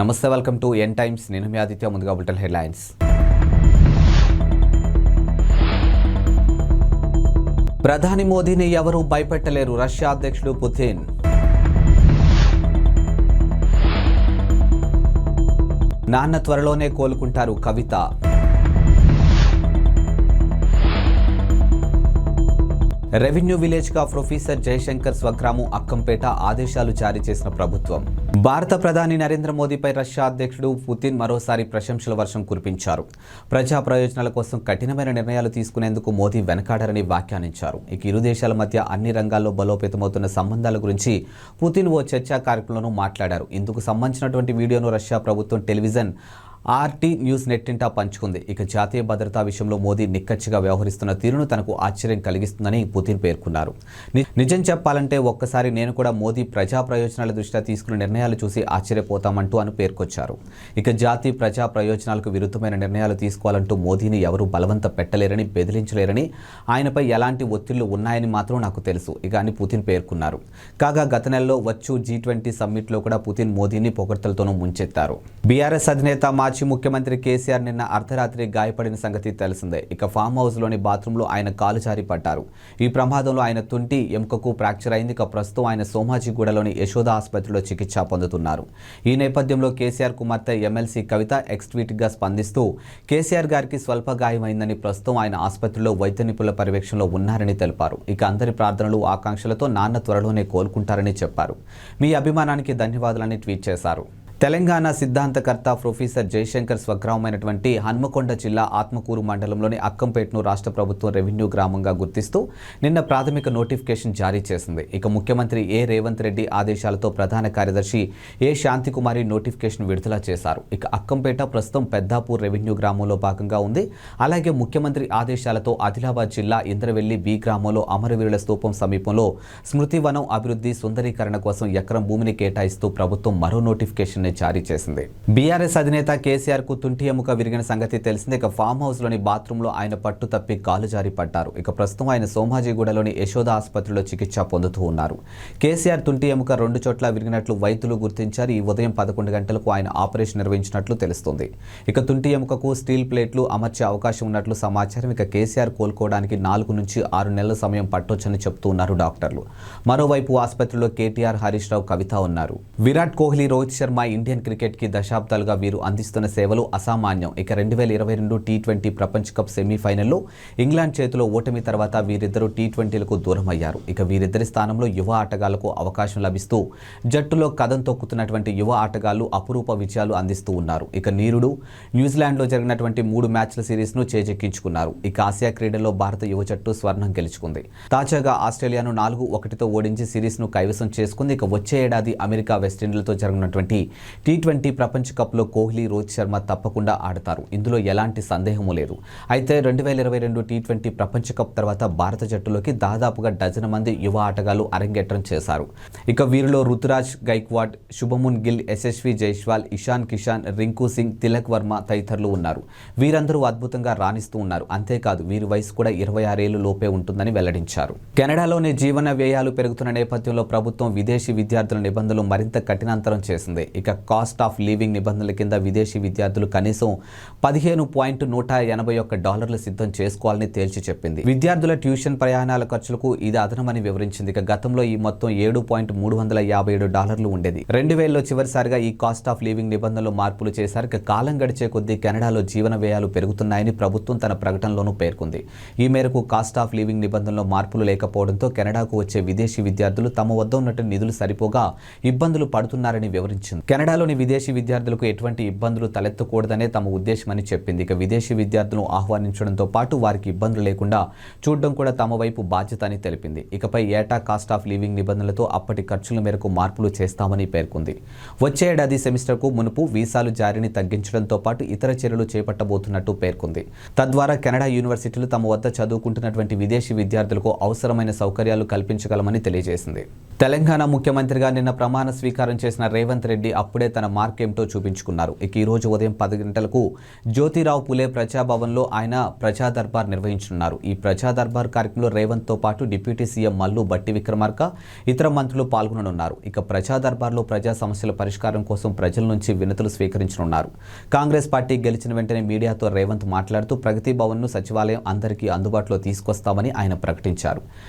నమస్తే, welcome to n times. నేను మీ ఆదిత్య. ముందుగా బులెటిన్ హెడ్లైన్స్. ప్రధాని మోదీని ఎవరూ భయపెట్టలేరు, రష్యా అధ్యక్షుడు పుతిన్. నాన్న త్వరలోనే కోలుకుంటారు, కవిత. రెవెన్యూ విలేజ్గా ప్రొఫెసర్ జయశంకర్ స్వగ్రామం అక్కంపేట ఆదేశాలు జారీ చేసిన ప్రభుత్వం. భారత ప్రధాని నరేంద్ర మోదీపై రష్యా అధ్యక్షుడు పుతిన్ మరోసారి ప్రశంసల వర్షం కురిపించారు. ప్రజా ప్రయోజనాల కోసం కఠినమైన నిర్ణయాలు తీసుకునేందుకు మోదీ వెనకాడరని వ్యాఖ్యానించారు. ఇక ఇరు దేశాల మధ్య అన్ని రంగాల్లో బలోపేతమవుతున్న సంబంధాల గురించి పుతిన్ ఓ చర్చా కార్యక్రమంలో మాట్లాడారు. ఇందుకు సంబంధించినటువంటి వీడియోను రష్యా ప్రభుత్వం టెలివిజన్ ఆర్టీ న్యూస్ నెట్టింటా పంచుకుంది. ఇక జాతీయ భద్రతా విషయంలో మోదీ నిక్కచ్చిగా వ్యవహరిస్తున్న తీరును తనకు ఆశ్చర్యం కలిగిస్తుందని పుతిన్ పేర్కొన్నారు. నిజం చెప్పాలంటే ఒక్కసారి నేను కూడా మోదీ ప్రజా ప్రయోజనాల దృష్ట్యా తీసుకున్న నిర్ణయాలు చూసి ఆశ్చర్యపోతామంటూ అని పేర్కొచ్చారు. ఇక జాతీయ ప్రజా ప్రయోజనాలకు విరుద్ధమైన నిర్ణయాలు తీసుకోవాలంటూ మోదీని ఎవరూ బలవంత పెట్టలేరని, బెదిరించలేరని, ఆయనపై ఎలాంటి ఒత్తిళ్లు ఉన్నాయని మాత్రం నాకు తెలుసు ఇక అని పుతిన్ పేర్కొన్నారు. కాగా గత నెలలో వచ్చు G20 సమ్మిట్లో కూడా పుతిన్ మోదీని పొగడ్తలతోనూ ముంచెత్తారు. బీఆర్ఎస్ అధినేత మాజీ ముఖ్యమంత్రి కేసీఆర్ నిన్న అర్ధరాత్రి గాయపడిన సంగతి తెలిసిందే. ఇక ఫామ్ హౌస్లోని బాత్రూంలో ఆయన కాలు జారి పడ్డారు. ఈ ప్రమాదంలో ఆయన తుంటి ఎముకకు ఫ్రాక్చర్ అయింది. ఇక ప్రస్తుతం ఆయన సోమాజిగూడలోని యశోద ఆసుపత్రిలో చికిత్స పొందుతున్నారు. ఈ నేపథ్యంలో కేసీఆర్ కుమార్తె ఎమ్మెల్సీ కవిత ఎక్స్ ట్వీట్గా స్పందిస్తూ కేసీఆర్ గారికి స్వల్ప గాయమైందని, ప్రస్తుతం ఆయన ఆసుపత్రిలో వైద్య నిపుణుల పర్యవేక్షణలో ఉన్నారని తెలిపారు. ఇక అందరి ప్రార్థనలు, ఆకాంక్షలతో నాన్న త్వరలోనే కోలుకుంటారని చెప్పారు. మీ అభిమానానికి ధన్యవాదాలని ట్వీట్ చేశారు. తెలంగాణ సిద్ధాంతకర్త ప్రొఫెసర్ జయశంకర్ స్వగ్రామమైనటువంటి హన్మకొండ జిల్లా ఆత్మకూరు మండలంలోని అక్కంపేటను రాష్ట్ర ప్రభుత్వం రెవెన్యూ గ్రామంగా గుర్తిస్తూ నిన్న ప్రాథమిక నోటిఫికేషన్ జారీ చేసింది. ఇక ముఖ్యమంత్రి రేవంత్ రెడ్డి ఆదేశాలతో ప్రధాన కార్యదర్శి శాంతికుమారి నోటిఫికేషన్ విడుదల చేశారు. ఇక అక్కంపేట ప్రస్తుతం పెద్దాపూర్ రెవెన్యూ గ్రామంలో భాగంగా ఉంది. అలాగే ముఖ్యమంత్రి ఆదేశాలతో ఆదిలాబాద్ జిల్లా ఇంద్రవెల్లి బి గ్రామంలో అమరవీరుల స్తూపం సమీపంలో స్మృతివనం అభివృద్ధి సుందరీకరణ కోసం ఎకరం భూమిని కేటాయిస్తూ ప్రభుత్వం మరో నోటిఫికేషన్ జారీ చేసింది. బీఆర్ఎస్ అధినేత కేసీఆర్ కు తుంటి ఎముక విరిగిన సంగతి తెలిసిందే. ఇక ఫామ్ హౌస్ లోని బాత్రూంలో ఆయన పట్టు తప్పి కాలు జారి పడ్డారు. ఇక ప్రస్తుతం ఆయన సోమాజిగూడలోని యశోద ఆసుపత్రిలో చికిత్స పొందుతూ ఉన్నారు. కేసీఆర్ తుంటి ఎముక 2 చోట్ల విరిగినట్లు వైద్యులు గుర్తించారు. ఈ ఉదయం 11 గంటలకు ఆయన ఆపరేషన్ నిర్వహించినట్లు తెలుస్తుంది. ఇక తుంటి ఎముకకు స్టీల్ ప్లేట్లు అమర్చే అవకాశం ఉన్నట్లు సమాచారం. ఇక కేసీఆర్ కోలుకోవడానికి 4 నుంచి 6 నెలల సమయం పట్టొచ్చని చెబుతూ ఉన్నారు డాక్టర్లు. మరోవైపు ఆసుపత్రిలో కేటీఆర్, హరీష్ రావు, కవిత ఉన్నారు. విరాట్ కోహ్లీ, రోహిత్ శర్మ ఇండియన్ క్రికెట్కి దశాబ్దాలుగా వీరు అందిస్తున్న సేవలు అసామాన్యం. ఇక 2022 T20 ప్రపంచ కప్ సెమీఫైనల్లో ఇంగ్లాండ్ చేతిలో ఓటమి తర్వాత వీరిద్దరూ T20లకు దూరమయ్యారు. ఇక వీరిద్దరి స్థానంలో యువ ఆటగాళ్లకు అవకాశం లభిస్తూ జట్టులో కదం తొక్కుతున్నటువంటి యువ ఆటగాళ్లు అపురూప విజయాలు అందిస్తూ ఉన్నారు. ఇక నీరుడు న్యూజిలాండ్లో జరిగినటువంటి 3 మ్యాచ్ల సిరీస్ను చేజెక్కించుకున్నారు. ఇక ఆసియా క్రీడల్లో భారత యువ జట్టు స్వర్ణం గెలుచుకుంది. తాజాగా ఆస్ట్రేలియాను 4-1తో ఓడించి సిరీస్ను కైవసం చేసుకుంది. ఇక వచ్చే ఏడాది అమెరికా, వెస్టిండీలతో జరగనున్నటువంటి T20 ప్రపంచ కప్లో కోహ్లీ, రోహిత్ శర్మ తప్పకుండా ఆడతారు. ఇందులో ఎలాంటి సందేహము లేదు. అయితే 2022 T20 ప్రపంచ కప్ తర్వాత భారత జట్టులోకి దాదాపుగా డజన్ మంది యువ ఆటగాళ్లు అరంగేట్రం చేశారు. ఇక వీరిలో రుతురాజ్ గైక్వాడ్, శుభమున్ గిల్, యశస్వి జైస్వాల్, ఇషాన్ కిషాన్, రింకు సింగ్, తిలక్ వర్మ తదితరులు ఉన్నారు. వీరందరూ అద్భుతంగా రాణిస్తూ ఉన్నారు. అంతేకాదు వీరి వయసు కూడా 26 ఏళ్ల లోపే ఉంటుందని వెల్లడించారు. కెనడాలోని జీవన వ్యయాలు పెరుగుతున్న నేపథ్యంలో ప్రభుత్వం విదేశీ విద్యార్థుల నిబంధనలు మరింత కఠినాంతరం చేసింది. ఇక కాస్ట్ ఆఫ్ లివింగ్ నిబంధనల కింద విదేశీ విద్యార్థులు కనీసం $15.181 సిద్ధం చేసుకోవాలని తేల్చి చెప్పింది. విద్యార్థుల ట్యూషన్, ప్రయాణాల ఖర్చులకు ఇది అదనమని వివరించింది. ఇక గతంలో ఈ మొత్తం $7.357 ఉండేది. 2000లో చివరిసారిగా ఈ కాస్ట్ ఆఫ్ లివింగ్ నిబంధనలు మార్పులు చేశారు. ఇక కాలం గడిచే కొద్దీ కెనడాలో జీవన వ్యయాలు పెరుగుతున్నాయని ప్రభుత్వం తన ప్రకటనలోనూ పేర్కొంది. ఈ మేరకు కాస్ట్ ఆఫ్ లివింగ్ నిబంధనలో మార్పులు లేకపోవడంతో కెనడాకు వచ్చే విదేశీ విద్యార్థులు తమ వద్ద ఉన్నట్టు నిధులు సరిపోగా ఇబ్బందులు పడుతున్నారని వివరించింది. కెనడాలోని విదేశీ విద్యార్థులకు ఎటువంటి ఇబ్బందులు తలెత్తకూడదనే తమ ఉద్దేశమని చెప్పింది. ఇక విదేశీ విద్యార్థులను ఆహ్వానించడంతో పాటు వారికి ఇబ్బందులు లేకుండా చూడడం కూడా తమ వైపు బాధ్యత అని తెలిపింది. ఇకపై ఏటా కాస్ట్ ఆఫ్ లివింగ్ నిబంధనలతో అప్పటి ఖర్చుల మేరకు మార్పులు చేస్తామని పేర్కొంది. వచ్చే ఏడాది సెమిస్టర్కు మునుపు వీసాలు జారీని తగ్గించడంతో పాటు ఇతర చర్యలు చేపట్టబోతున్నట్టు పేర్కొంది. తద్వారా కెనడా యూనివర్సిటీలు తమ వద్ద చదువుకుంటున్నటువంటి విదేశీ విద్యార్థులకు అవసరమైన సౌకర్యాలు కల్పించగలమని తెలియజేసింది. తెలంగాణ ముఖ్యమంత్రిగా నిన్న ప్రమాణ స్వీకారం చేసిన రేవంత్ రెడ్డి అప్పుడే తన మార్క్ ఏమిటో చూపించుకున్నారు. ఇక ఈ రోజు ఉదయం 10 గంటలకు జ్యోతిరావు పులే ప్రజాభవన్లో ఆయన ప్రజా దర్బార్ నిర్వహించనున్నారు. ఈ ప్రజా దర్బార్ కార్యక్రమంలో రేవంత్తో పాటు డిప్యూటీ సీఎం మల్లు బట్టి విక్రమార్క ఇతర మంత్రులు పాల్గొననున్నారు. ఇక ప్రజా దర్బార్లో ప్రజా సమస్యల పరిష్కారం కోసం ప్రజల నుంచి వినతులు స్వీకరించనున్నారు. కాంగ్రెస్ పార్టీ గెలిచిన వెంటనే మీడియాతో రేవంత్ మాట్లాడుతూ ప్రగతి భవన్ను సచివాలయం అందరికీ అందుబాటులో తీసుకొస్తామని ఆయన ప్రకటించారు.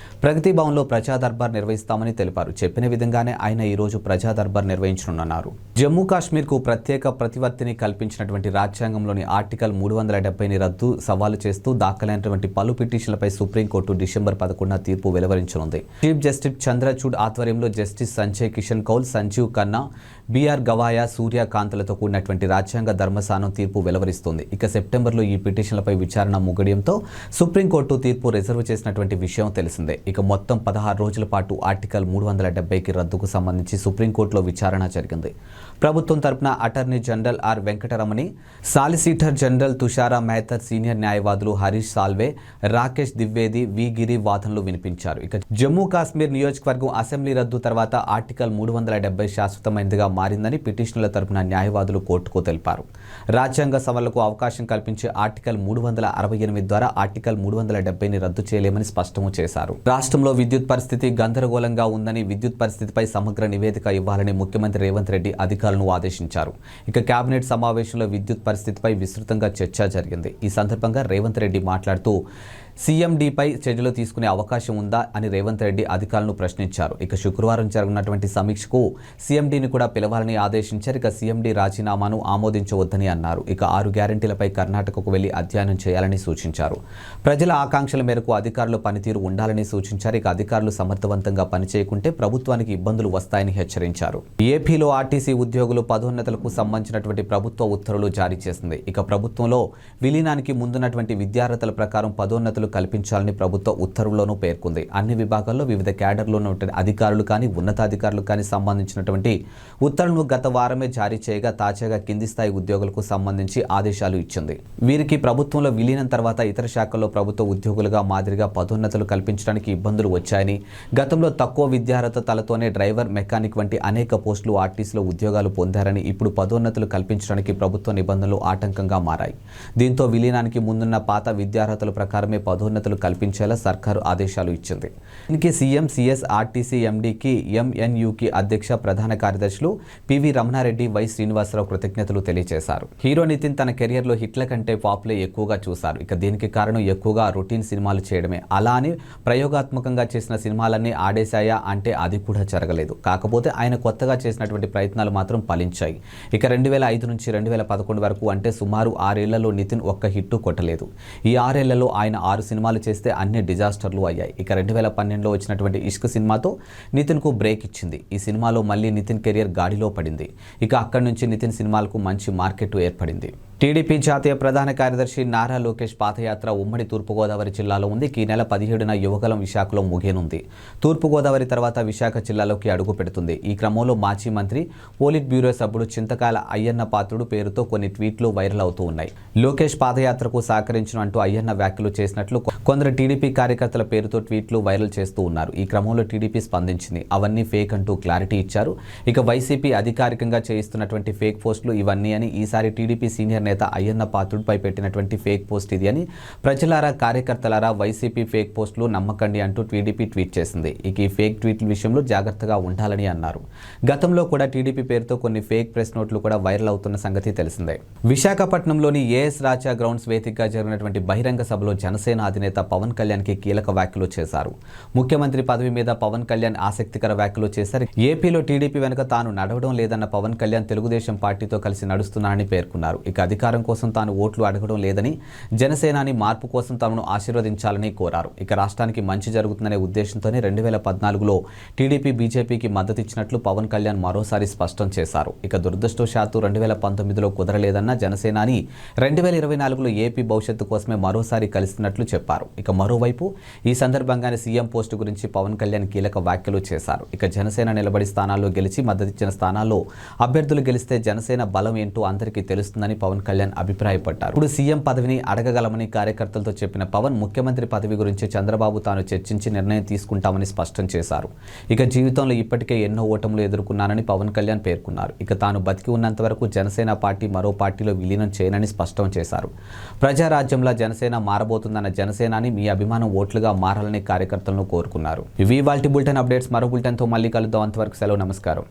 ప్రగతి భవన్లో ప్రజా దర్బార్ నిర్వహిస్తామని తెలిపారు. చెప్పిన విధంగానే ఆయన ఈ రోజు ప్రజా దర్బార్ నిర్వహించనున్నారు. జమ్మూ కాశ్మీర్కు ప్రత్యేక ప్రతిపత్తిని కల్పించినటువంటి రాజ్యాంగంలోని ఆర్టికల్ 370ని రద్దు సవాలు చేస్తూ దాఖలైనటువంటి పలు పిటిషన్లపై సుప్రీంకోర్టు డిసెంబర్ 11న తీర్పు వెలువరించనుంది. చీఫ్ జస్టిస్ చంద్రచూడ్ ఆధ్వర్యంలో జస్టిస్ సంజయ్ కిషన్ కౌల్, సంజీవ్ ఖన్నా, బిఆర్ గవాయా, సూర్యకాంత్లతో కూడినటువంటి రాజ్యాంగ ధర్మస్థానం తీర్పు వెలువరిస్తుంది. ఇక సెప్టెంబర్లో ఈ పిటిషన్లపై విచారణ ముగియడంతో సుప్రీంకోర్టు తీర్పు రిజర్వ్ చేసినటువంటి విషయం తెలిసిందే. ఇక మొత్తం 16 రోజుల పాటు ఆర్టికల్ 370కి రద్దుకు సంబంధించి సుప్రీంకోర్టులో విచారణ జరిగింది. ప్రభుత్వం తరపున attorney general R Venkataramani, solicitor general Tushar Mehta, senior న్యాయవాదులు హరీష్ సాల్వే, రాకేష్ ద్వివేది, వి గిరి వాదనలు వినిపించారు. ఇక జమ్మూ కాశ్మీర్ నియోజకవర్గం అసెంబ్లీ రద్దు తర్వాత ఆర్టికల్ 370 శాశ్వతమైనదిగా మారిందని పిటిషనర్ల తరపున న్యాయవాదులు కోర్టుకు తెలిపారు. రాజ్యాంగ సవరణలకు అవకాశం కల్పించే ఆర్టికల్ 368 ద్వారా ఆర్టికల్ 370ని రద్దు చేయలేమని స్పష్టం చేశారు. రాష్ట్రంలో విద్యుత్ పరిస్థితి గందరగోళంగా ఉందని, విద్యుత్ పరిస్థితిపై సమగ్ర నివేదిక ఇవ్వాలని ముఖ్యమంత్రి రేవంత్ రెడ్డి అధికారులను ఆదేశించారు. ఇక కేబినెట్ సమావేశంలో విద్యుత్ పరిస్థితిపై విస్తృతంగా చర్చ జరిగింది. ఈ సందర్భంగా రేవంత్ రెడ్డి మాట్లాడుతూ సీఎండీపై చర్యలు తీసుకునే అవకాశం ఉందా అని రేవంత్ రెడ్డి అధికారులను ప్రశ్నించారు. ఇక శుక్రవారం జరగనున్నటువంటి సమీక్షకు సీఎండీని కూడా పిలవాలని ఆదేశించారు. ఇక సీఎండీ రాజీనామాను ఆమోదించవద్దని అన్నారు. ఇక 6 గ్యారెంటీలపై కర్ణాటకకు వెళ్లి అధ్యయనం చేయాలని సూచించారు. ప్రజల ఆకాంక్షల మేరకు అధికారుల పనితీరు ఉండాలని సూచించారు. ఇక అధికారులు సమర్థవంతంగా పనిచేయకుంటే ప్రభుత్వానికి ఇబ్బందులు వస్తాయని హెచ్చరించారు. ఏపీలో ఆర్టీసీ ఉద్యోగులు పదోన్నతులకు సంబంధించినటువంటి ప్రభుత్వ ఉత్తర్వులు జారీ చేసింది. ఇక ప్రభుత్వంలో విలీనానికి ముందున్నటువంటి విద్యార్హతల ప్రకారం పదోన్నతులు కల్పించాలని ప్రభుత్వ ఉత్తర్వుల్లోనూ పేర్కొంది. అన్ని విభాగాల్లో వివిధ క్యాడర్లో ఉన్న అధికారులు కానీ ఉన్నతాధికారులు కానీ సంబంధించినటువంటి ఉత్తర్వులను గత వారమే జారీ చేయగా తాజాగా కింది స్థాయి ఉద్యోగులకు సంబంధించి ఆదేశాలు ఇచ్చింది. వీరికి ప్రభుత్వంలో విలీనం తర్వాత ఇతర శాఖల్లో ప్రభుత్వ ఉద్యోగులుగా మాదిరిగా పదోన్నతులు కల్పించడానికి ఇబ్బందులు వచ్చాయని, గతంలో తక్కువ విద్యార్హతలతోనే డ్రైవర్, మెకానిక్ వంటి అనేక పోస్టులు ఆర్టీసీలో ఉద్యోగాలు పొందారని, ఇప్పుడు పదోన్నతులు కల్పించడానికి ప్రభుత్వ నిబంధనలు ఆటంకంగా మారాయి. దీంతో విలీనానికి ముందున్న పాత విద్యార్హతల ప్రకారమే పదోన్నతులు కల్పించేలా సర్కారు ఆదేశాలు ఇచ్చింది. దీనికి సీఎం, సీఎస్, ఆర్టీసీ ఎండీకి, ఎంఎన్యూకి అధ్యక్ష ప్రధాన కార్యదర్శులు పివి రమణారెడ్డి, వై శ్రీనివాసరావు కృతజ్ఞతలు తెలియజేశారు. హీరో నితిన్ తన కెరియర్లో హిట్ల కంటే ఫ్లాప్లే ఎక్కువగా చూశారు. ఇక దీనికి కారణం ఎక్కువగా రొటీన్ సినిమాలు చేయడమే. అలా అని ప్రయోగాత్మకంగా చేసిన సినిమాలన్నీ ఆడేశాయా అంటే అది కూడా జరగలేదు. కాకపోతే ఆయన కొత్తగా చేసినటువంటి ప్రయత్నాలు మాత్రం ఫలించాయి. ఇక 2005 నుంచి 2011 వరకు అంటే సుమారు 6 ఏళ్లలో నితిన్ ఒక్క హిట్టు కొట్టలేదు. ఈ 6 ఏళ్లలో ఆయన 6 సినిమాలు చేస్తే అన్ని డిజాస్టర్లు అయ్యాయి. ఇక 2012లో వచ్చినటువంటి ఇష్క్ సినిమాతో నితిన్కు బ్రేక్ ఇచ్చింది. ఈ సినిమాలో మళ్ళీ నితిన్ కెరియర్ గాడిలో పడింది. ఇక అక్కడి నుంచి నితిన్ సినిమాలకు మంచి మార్కెట్ ఏర్పడింది. టీడీపీ జాతీయ ప్రధాన కార్యదర్శి నారా లోకేష్ పాదయాత్ర ఉమ్మడి తూర్పుగోదావరి జిల్లాలో ఉంది. ఈ నెల 17న యువగలం విశాఖలో ముగియనుంది. తూర్పుగోదావరి తర్వాత విశాఖ జిల్లాలోకి అడుగు పెడుతుంది. ఈ క్రమంలో మాజీ మంత్రి, పోలిట్ బ్యూరో సభ్యుడు చింతకాయల అయ్యన్న పాత్రుడు పేరుతో కొన్ని ట్వీట్లు వైరల్ అవుతూ ఉన్నాయి. లోకేష్ పాదయాత్రకు సహకరించిన అంటూ అయ్యన్న వ్యాఖ్యలు చేసినట్లు కొందరు టీడీపీ కార్యకర్తల పేరుతో ట్వీట్లు వైరల్ చేస్తూ ఉన్నారు. ఈ క్రమంలో టీడీపీ స్పందించింది. అవన్నీ ఫేక్ అంటూ క్లారిటీ ఇచ్చారు. ఇక వైసీపీ అధికారికంగా చేయిస్తున్నటువంటి ఫేక్ పోస్టులు ఇవన్నీ అని, ఈసారి టీడీపీ సీనియర్ నేత అయ్యన్న పాత్రుడిపై పెట్టినటువంటి ఫేక్ పోస్ట్ ఇది అని, ప్రజలారా, కార్యకర్తలారా వైసీపీ ఫేక్ పోస్టులు నమ్మకండి అంటూ టీడీపీ ట్వీట్ చేసింది. ఇక ఈ ఫేక్ ట్వీట్ల విషయంలో జాగ్రత్తగా ఉండాలని అన్నారు. గతంలో కూడా టీడీపీ పేరుతో కొన్ని ఫేక్ ప్రెస్ నోట్లు కూడా వైరల్ అవుతున్న సంగతి తెలిసిందే. విశాఖపట్నంలోని ఏఎస్ రాజా గ్రౌండ్స్ వేదికగా జరిగినటువంటి బహిరంగ సభలో జనసేన అధినేత పవన్ కళ్యాణ్కి కీలక వ్యాఖ్యలు చేశారు. ముఖ్యమంత్రి పదవి మీద పవన్ కళ్యాణ్ ఆసక్తికర వ్యాఖ్యలు చేశారు. ఏపీలో టీడీపీ వెనుక తాను నడవడం లేదన్న పవన్ కళ్యాణ్ తెలుగుదేశం పార్టీతో కలిసి నడుస్తున్నారని పేర్కొన్నారు. ఇక అధికారం కోసం తాను ఓట్లు అడగడం లేదని, జనసేనాని మార్పు కోసం తమను ఆశీర్వదించాలని కోరారు. ఇక రాష్ట్రానికి మంచి జరుగుతుందనే ఉద్దేశంతోనే 2014లో టీడీపీ బీజేపీకి మద్దతు ఇచ్చినట్లు పవన్ కళ్యాణ్ మరోసారి స్పష్టం చేశారు. ఇక దురదృష్టవశాత్తు 2019లో కుదరలేదన్న జనసేనాని 2024లో ఏపీ భవిష్యత్తు కోసమే మరోసారి కలిసినట్లు చెప్పారు. ఇక మరోవైపు ఈ సందర్భంగానే సీఎం పోస్టు గురించి పవన్ కళ్యాణ్ కీలక వ్యాఖ్యలు చేశారు. ఇక జనసేన నిలబడి స్థానాల్లో గెలిచి మద్దతిచ్చిన స్థానాల్లో అభ్యర్థులు గెలిస్తే జనసేన బలం ఏంటో అందరికీ తెలుస్తుందని పవన్ కళ్యాణ్ అభిప్రాయపడ్డారు. ఇప్పుడు సీఎం పదవిని అడగగలమని కార్యకర్తలతో చెప్పిన పవన్ ముఖ్యమంత్రి పదవి గురించి చంద్రబాబు తాను చర్చించి నిర్ణయం తీసుకుంటామని స్పష్టం చేశారు. ఇక జీవితంలో ఇప్పటికే ఎన్నో ఓటములు ఎదుర్కొన్నానని పవన్ కళ్యాణ్ పేర్కొన్నారు. ఇక తాను బతికి ఉన్నంత వరకు జనసేన పార్టీ మరో పార్టీలో విలీనం చేయనని స్పష్టం చేశారు. ప్రజారాజ్యంలో జనసేన మారబోతుందన్న జనసేనాని మీ అభిమానం ఓట్లుగా మారాలని కార్యకర్తలను కోరుకున్నారు. ఇవి ఇవాల్టి బులెటిన్ అప్డేట్స్. మరో బులెటిన్తో మళ్ళీ కలుద్దాం. అంతవరకు సెలవు. నమస్కారం.